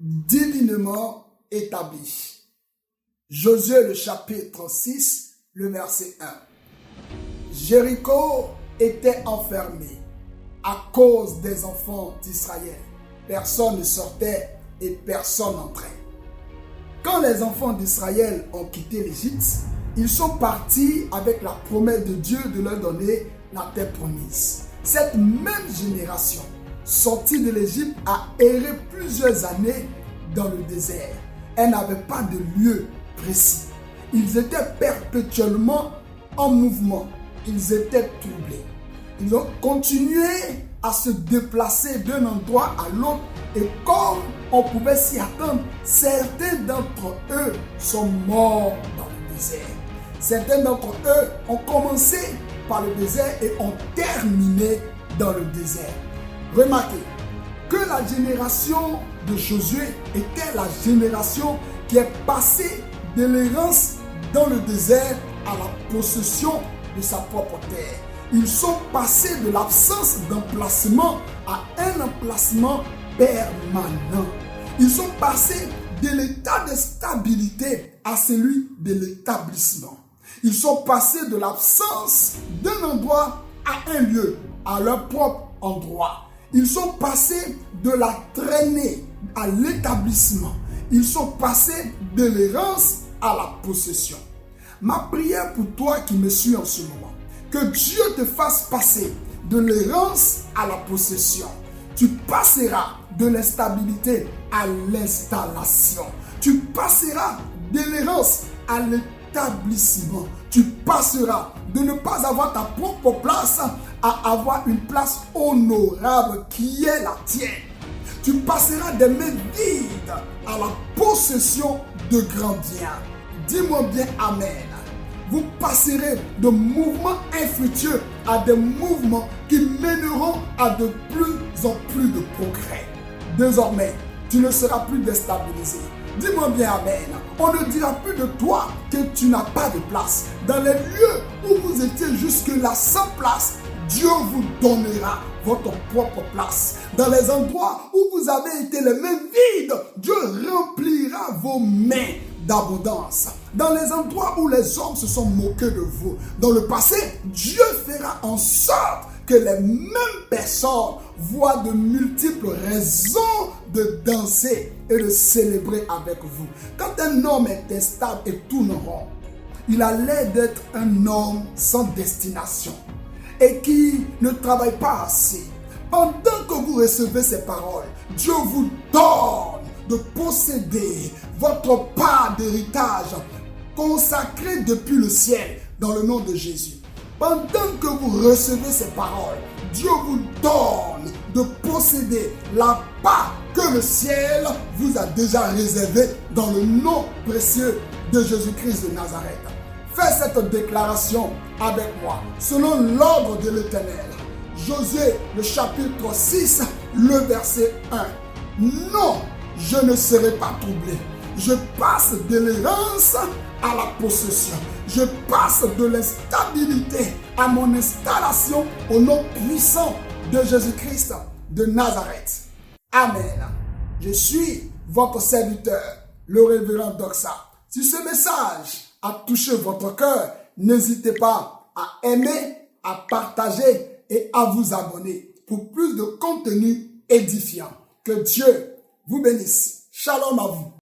divinement établi. Josué le chapitre 6, le verset 1. Jéricho était enfermé à cause des enfants d'Israël. Personne ne sortait et personne n'entrait. Quand les enfants d'Israël ont quitté l'Égypte, ils sont partis avec la promesse de Dieu de leur donner la terre promise. Cette même génération, sortie de l'Égypte, a erré plusieurs années dans le désert. Elle n'avait pas de lieu précis. Ils étaient perpétuellement en mouvement. Ils étaient troublés. Ils ont continué à se déplacer d'un endroit à l'autre et comme on pouvait s'y attendre, certains d'entre eux sont morts dans le désert. Certains d'entre eux ont commencé par le désert et ont terminé dans le désert. Remarquez que la génération de Josué était la génération qui est passée de l'errance dans le désert à la possession de sa propre terre. Ils sont passés de l'absence d'emplacement à un emplacement permanent. Ils sont passés de l'état de stabilité à celui de l'établissement. Ils sont passés de l'absence d'un endroit à un lieu, à leur propre endroit. Ils sont passés de la traînée à l'établissement. Ils sont passés de l'errance à la possession. Ma prière pour toi qui me suis en ce moment, que Dieu te fasse passer de l'errance à la possession. Tu passeras de l'instabilité à l'installation. Tu passeras de l'errance à l'établissement. Tu passeras de ne pas avoir ta propre place à avoir une place honorable qui est la tienne. Tu passeras des mains vides à la possession de grands biens. Dis-moi bien Amen. Vous passerez de mouvements infructueux à des mouvements qui mèneront à de plus en plus de progrès. Désormais, tu ne seras plus déstabilisé. Dis-moi bien Amen. On ne dira plus de toi que tu n'as pas de place. Dans les lieux où vous étiez jusque-là sans place, Dieu vous donnera votre propre place. Dans les endroits où vous avez été les mains vides, Dieu remplira vos mains d'abondance. Dans les endroits où les hommes se sont moqués de vous, dans le passé, Dieu fera en sorte que les mêmes personnes voient de multiples raisons de danser et de célébrer avec vous. Quand un homme est instable et tourne rond, il a l'air d'être un homme sans destination et qui ne travaille pas assez. Pendant que vous recevez ces paroles, Dieu vous donne de posséder votre part d'héritage consacré depuis le ciel dans le nom de Jésus. Pendant que vous recevez ces paroles, Dieu vous donne de posséder la part que le ciel vous a déjà réservée dans le nom précieux de Jésus-Christ de Nazareth. Fais cette déclaration avec moi, selon l'ordre de l'Éternel. Josué, le chapitre 6, le verset 1. Non, je ne serai pas troublé. Je passe de l'errance à la possession. Je passe de l'instabilité à mon installation au nom puissant de Jésus-Christ de Nazareth. Amen. Je suis votre serviteur, le révérend Doxa. Si ce message a touché votre cœur, n'hésitez pas à aimer, à partager et à vous abonner pour plus de contenu édifiant. Que Dieu vous bénisse. Shalom à vous.